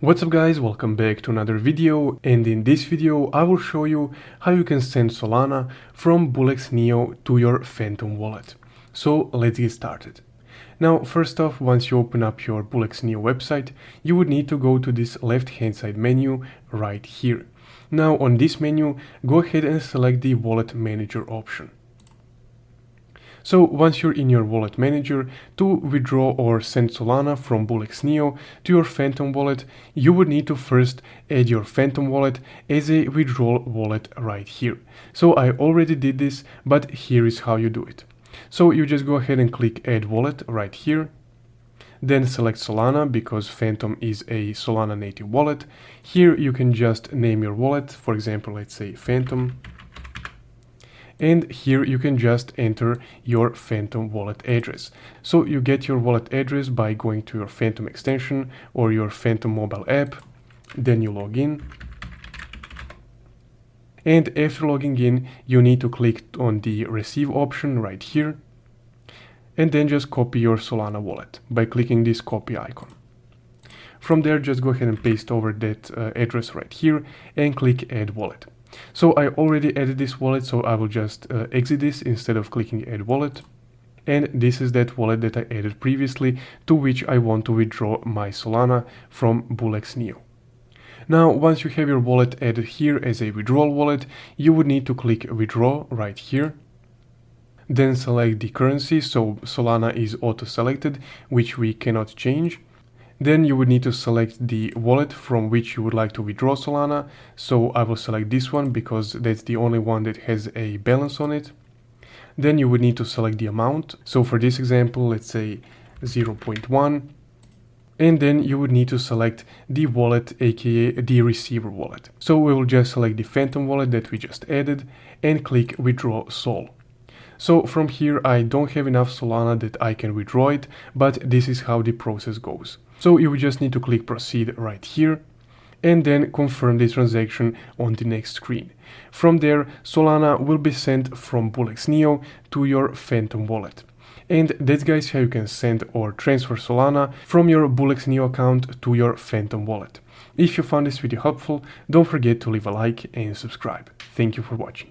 What's up guys, welcome back to another video, and in this video I will show you how you can send Solana from BullX Neo to your Phantom wallet. So let's get started. Now first off, once you open up your BullX Neo website, you would need to go to this left hand side menu right here. Now on this menu, go ahead and select the Wallet Manager option. So once you're in your wallet manager, to withdraw or send Solana from BullX Neo to your Phantom wallet, you would need to first add your Phantom wallet as a withdrawal wallet right here. So I already did this, but here is how you do it. So you just go ahead and click Add Wallet right here. Then select Solana because Phantom is a Solana native wallet. Here you can just name your wallet, for example, let's say Phantom. And here you can just enter your Phantom wallet address. So you get your wallet address by going to your Phantom extension or your Phantom mobile app. Then you log in. And after logging in, you need to click on the receive option right here. And then just copy your Solana wallet by clicking this copy icon. From there, just go ahead and paste over that address right here and click add wallet. So I already added this wallet, so I will just exit this instead of clicking add wallet. And this is that wallet that I added previously, to which I want to withdraw my Solana from BullX Neo. Now, once you have your wallet added here as a withdrawal wallet, you would need to click withdraw right here. Then select the currency, so Solana is auto-selected, which we cannot change. Then you would need to select the wallet from which you would like to withdraw Solana. So I will select this one because that's the only one that has a balance on it. Then you would need to select the amount. So for this example, let's say 0.1. And then you would need to select the wallet, aka the receiver wallet. So we will just select the Phantom wallet that we just added and click withdraw Sol. So from here, I don't have enough Solana that I can withdraw it, but this is how the process goes. So you would just need to click proceed right here and then confirm the transaction on the next screen. From there, Solana will be sent from BullX Neo to your Phantom wallet. And that's guys how you can send or transfer Solana from your BullX Neo account to your Phantom wallet. If you found this video helpful, don't forget to leave a like and subscribe. Thank you for watching.